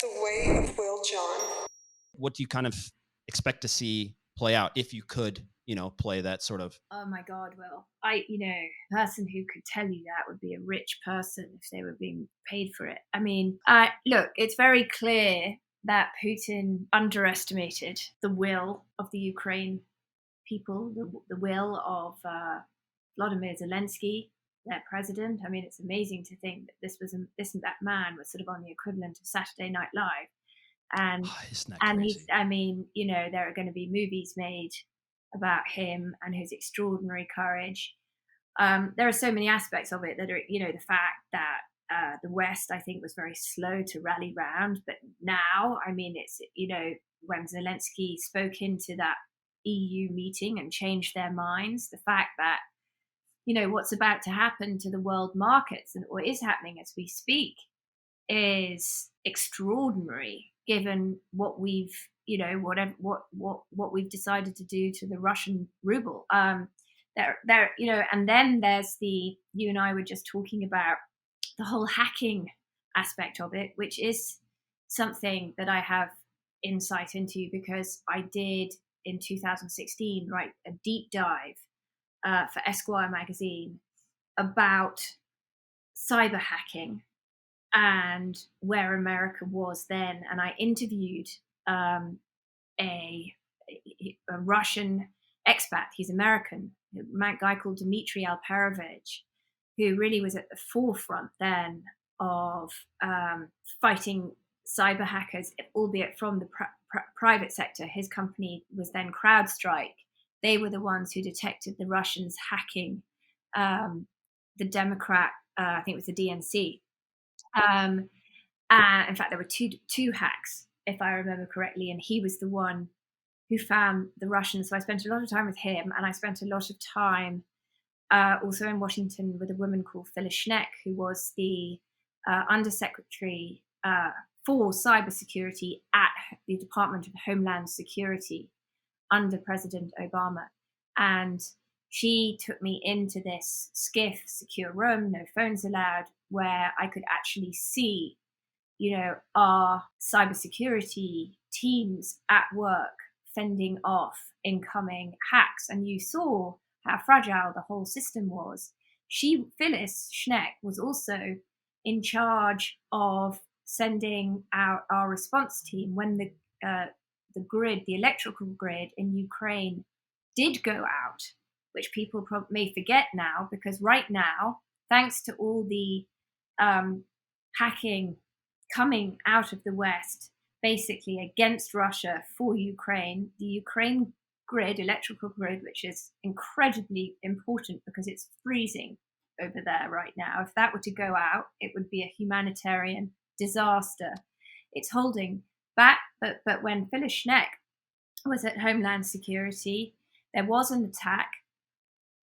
The Way of Will John. What do you kind of expect to see play out if you could, play that sort of? Oh my God, Will. Person who could tell you that would be a rich person if they were being paid for it. I mean, look, it's very clear that Putin underestimated the will of the Ukraine people, the will of Vladimir Zelensky, their president. I mean, it's amazing to think that that man was sort of on the equivalent of Saturday Night Live. And Isn't that and crazy? there are going to be movies made about him and his extraordinary courage. There are so many aspects of it that are, the fact that the West, I think, was very slow to rally round, but now, I mean, it's, when Zelensky spoke into that EU meeting and changed their minds, the fact that, what's about to happen to the world markets and what is happening as we speak is extraordinary, given what we've, what we've decided to do to the Russian ruble. And then there's you and I were just talking about the whole hacking aspect of it, which is something that I have insight into because I did in 2016 write a deep dive for Esquire magazine about cyber hacking and where America was then. And I interviewed a Russian expat. He's American, a guy called Dmitry Alperovich, who really was at the forefront then of fighting cyber hackers, albeit from the private sector. His company was then CrowdStrike. They were the ones who detected the Russians hacking the Democrat, I think it was the DNC. And in fact, there were two hacks, if I remember correctly, and he was the one who found the Russians. So I spent a lot of time with him, and I spent a lot of time also in Washington with a woman called Phyllis Schneck, who was the undersecretary for cybersecurity at the Department of Homeland Security under President Obama. And she took me into this SCIF, secure room, no phones allowed, where I could actually see, our cybersecurity teams at work fending off incoming hacks. And you saw how fragile the whole system was. Phyllis Schneck, was also in charge of sending out our response team when the electrical grid in Ukraine did go out, which people may forget now, because right now, thanks to all the hacking coming out of the West, basically against Russia for Ukraine, the Ukraine grid, electrical grid, which is incredibly important because it's freezing over there right now. If that were to go out, it would be a humanitarian disaster. It's holding back, but when Phyllis Schneck was at Homeland Security, there was an attack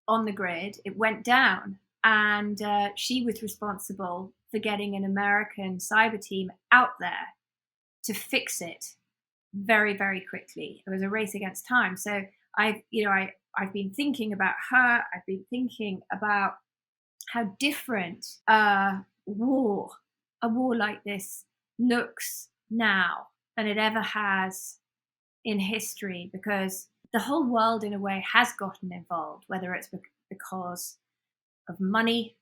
on the grid. It went down, and she was responsible for getting an American cyber team out there to fix it very, very quickly. It was a race against time. So I've been thinking about her. I've been thinking about how different a war like this looks now than it ever has in history, because the whole world in a way has gotten involved, whether it's because of money,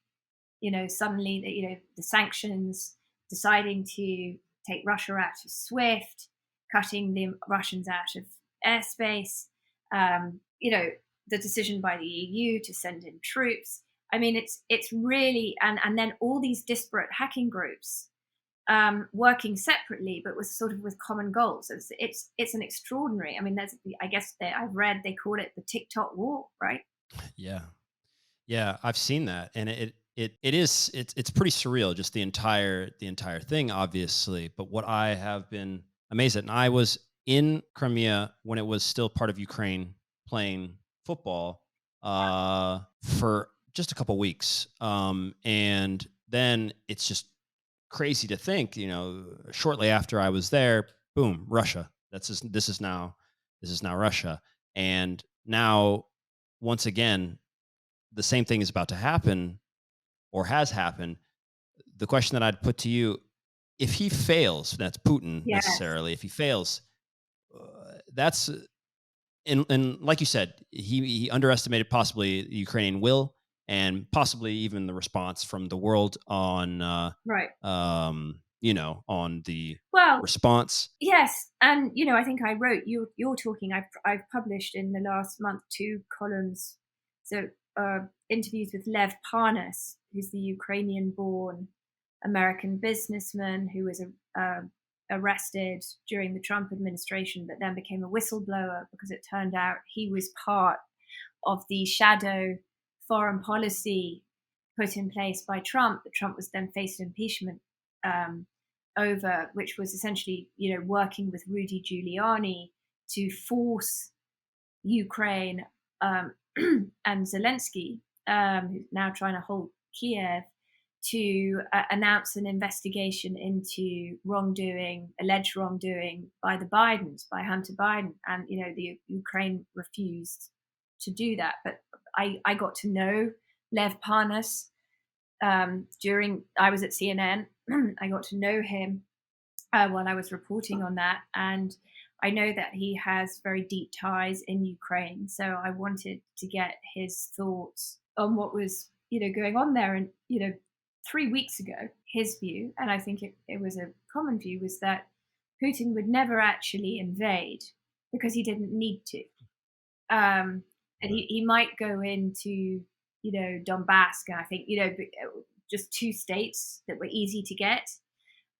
suddenly the sanctions, deciding to take Russia out of SWIFT, cutting the Russians out of airspace, the decision by the EU to send in troops. I mean, it's really, and then all these disparate hacking groups working separately, but with common goals. It's an extraordinary. I mean, I've read they call it the TikTok war, right? Yeah, I've seen that, and it's pretty surreal, just the entire thing, obviously. But what I have been amazed at, and I was in Crimea when it was still part of Ukraine, playing football for just a couple weeks, and then it's just crazy to think, shortly after I was there, boom, Russia. This is now Russia, and now once again, the same thing is about to happen or has happened. The question that I'd put to you, if he fails, that's Putin Yes. necessarily. If he fails, that's and like you said, he underestimated possibly the Ukrainian will and possibly even the response from the world on Right. on the Well, response. yes, and I think I wrote you're talking. I've published in the last month 2 columns, so interviews with Lev Parnas, who's the Ukrainian-born American businessman who was arrested during the Trump administration, but then became a whistleblower because it turned out he was part of the shadow foreign policy put in place by Trump that Trump was then faced impeachment um, over, which was essentially, working with Rudy Giuliani to force Ukraine and Zelensky, who's now trying to hold Kiev, to announce an investigation into alleged wrongdoing by the Bidens, by Hunter Biden. And, the Ukraine refused to do that. But I got to know Lev Parnas during, I was at CNN. I got to know him while I was reporting on that. And I know that he has very deep ties in Ukraine. So I wanted to get his thoughts on what was, going on there. And, 3 weeks ago, his view, and I think it was a common view, was that Putin would never actually invade because he didn't need to. And he might go into, Donbass, and I think, just 2 states that were easy to get.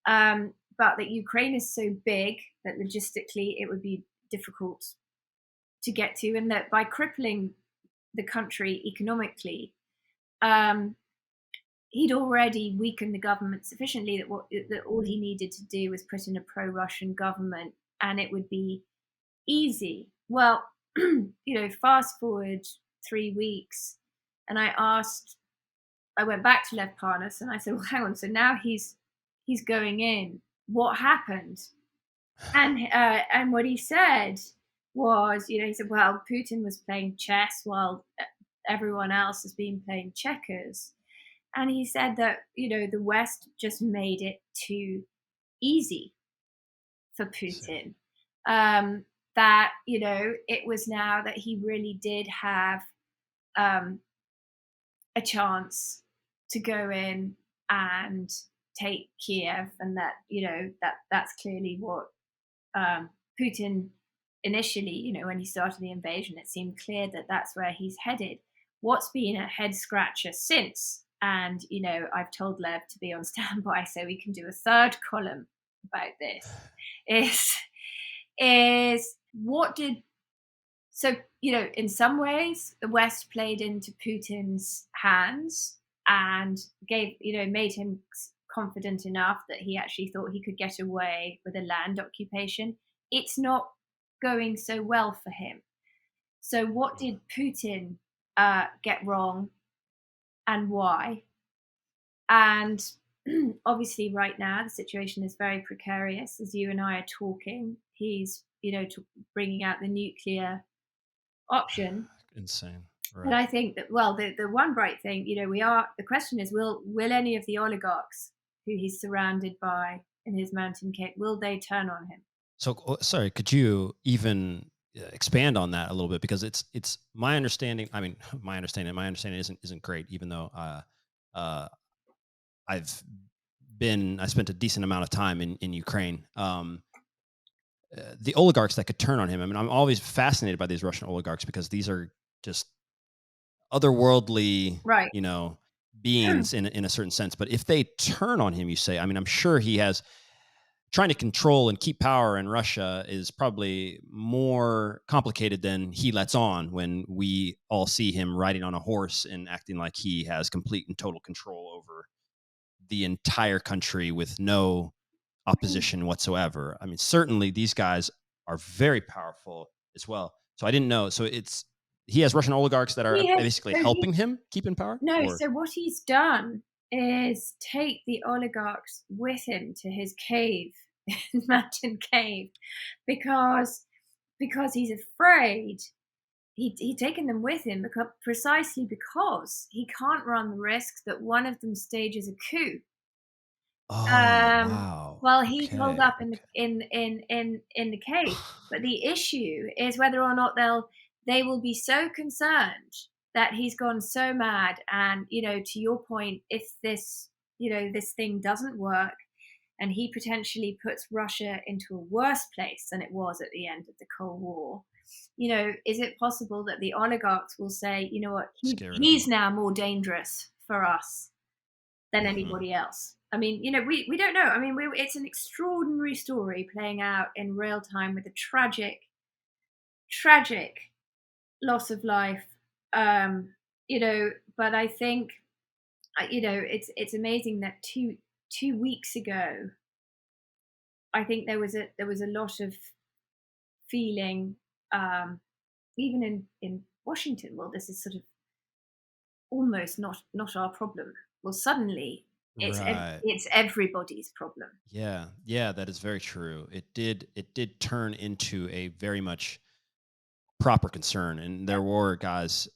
But that Ukraine is so big that logistically it would be difficult to get to, and that by crippling the country economically, he'd already weakened the government sufficiently that all he needed to do was put in a pro-Russian government, and it would be easy. Well, fast forward 3 weeks, and I went back to Lev Parnas and I said, well, hang on, so now he's going in. What happened? And what he said was, he said, well, Putin was playing chess while everyone else has been playing checkers. And he said that, the West just made it too easy for Putin. That, it was now that he really did have a chance to go in and take Kiev, and that, that's clearly what Putin initially, when he started the invasion, it seemed clear that that's where he's headed. What's been a head scratcher since, and I've told Lev to be on standby so we can do a 3rd column about this, is what did, so in some ways the West played into Putin's hands and made him confident enough that he actually thought he could get away with a land occupation. It's not going so well for him. So what did Putin get wrong, and why? And obviously right now the situation is very precarious. As you and I are talking, he's bringing out the nuclear option. Insane. Right. But I think that, well, the one bright thing, the question is, will any of the oligarchs who he's surrounded by in his mountain cape, will they turn on him? So, sorry, could you even expand on that a little bit? Because it's my understanding. I mean, my understanding isn't great, even though I spent a decent amount of time in Ukraine. The oligarchs that could turn on him. I mean, I'm always fascinated by these Russian oligarchs because these are just otherworldly, Right. beings in a certain sense. But if they turn on him, you say, I mean, I'm sure he has trying to control and keep power in Russia is probably more complicated than he lets on when we all see him riding on a horse and acting like he has complete and total control over the entire country with no opposition whatsoever. I mean, certainly these guys are very powerful as well. So I didn't know. So he has Russian oligarchs that are basically helping him keep in power? No, so what he's done is take the oligarchs with him to his cave, his mountain cave, because he's afraid. He'd taken them with him precisely because he can't run the risk that one of them stages a coup. Oh, wow. While he's holed Okay. up in the cave. But the issue is whether or not they will be so concerned that he's gone so mad. And to your point, if this thing doesn't work, and he potentially puts Russia into a worse place than it was at the end of the Cold War, is it possible that the oligarchs will say, you know what, Just get rid of he's them. now more dangerous for us than anybody else? I mean, we don't know. I mean, it's an extraordinary story playing out in real time with a tragic, tragic loss of life. But I think, it's amazing that two weeks ago, I think there was a lot of feeling, even in Washington. Well, this is sort of almost not our problem. Well, suddenly Right. it's everybody's problem. Yeah. Yeah, that is very true. It did turn into a very much proper concern, and there were guys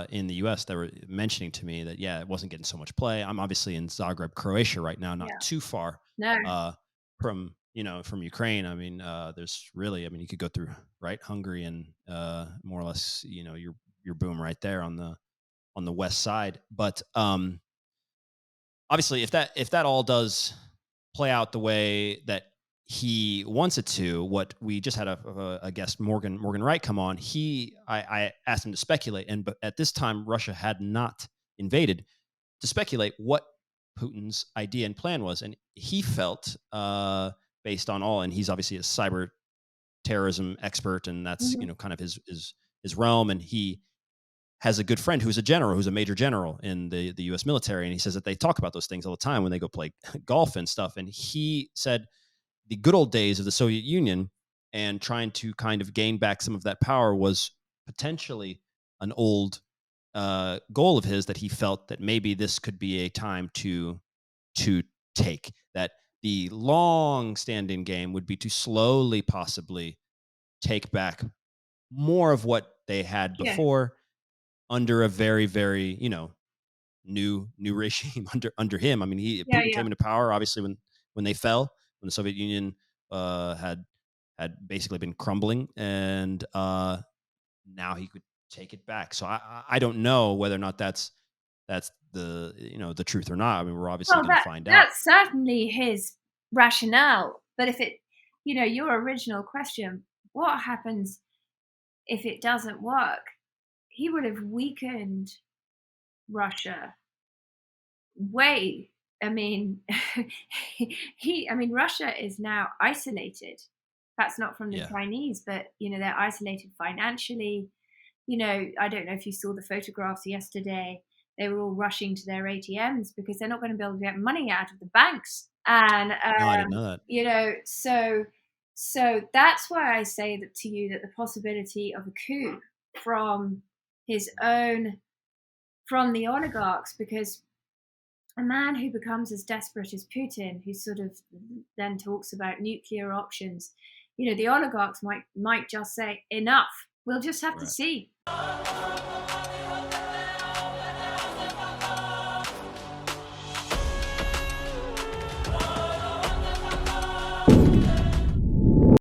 in the US that were mentioning to me that, yeah, it wasn't getting so much play. I'm obviously in Zagreb, Croatia right now, not Yeah. too far No. from Ukraine. I mean, there's really, I mean, you could go through, right, Hungary, and more or less, your boom right there on the west side. But obviously, if that all does play out the way that he wants it to, what we just had a guest, Morgan Wright, come on. I asked him to speculate, and but at this time Russia had not invaded, to speculate what Putin's idea and plan was, and he felt, based on all, and he's obviously a cyber terrorism expert, and that's Mhm. kind of his realm, and he has a good friend who's a general, who's a major general in the U.S. military, and he says that they talk about those things all the time when they go play golf and stuff. And he said the good old days of the Soviet Union and trying to kind of gain back some of that power was potentially an old goal of his, that he felt that maybe this could be a time to take. That the long-standing game would be to slowly, possibly take back more of what they had Yeah. before, under a very, very, new regime under him. I mean, Yeah. Putin Yeah. came into power obviously when they fell, when the Soviet Union had basically been crumbling, and now he could take it back. So I don't know whether or not that's the truth or not. I mean, we're obviously Well, going to find out. that's certainly his rationale. But if your original question, what happens if it doesn't work? He would have weakened Russia way. I mean, Russia is now isolated. That's not from the Yeah. Chinese, but they're isolated financially. I don't know if you saw the photographs yesterday. They were all rushing to their ATMs because they're not going to be able to get money out of the banks. And No, I didn't know that. so that's why I say that to you, that the possibility of a coup from from the oligarchs, because a man who becomes as desperate as Putin, who sort of then talks about nuclear options, the oligarchs might just say enough. We'll just have to Right. see.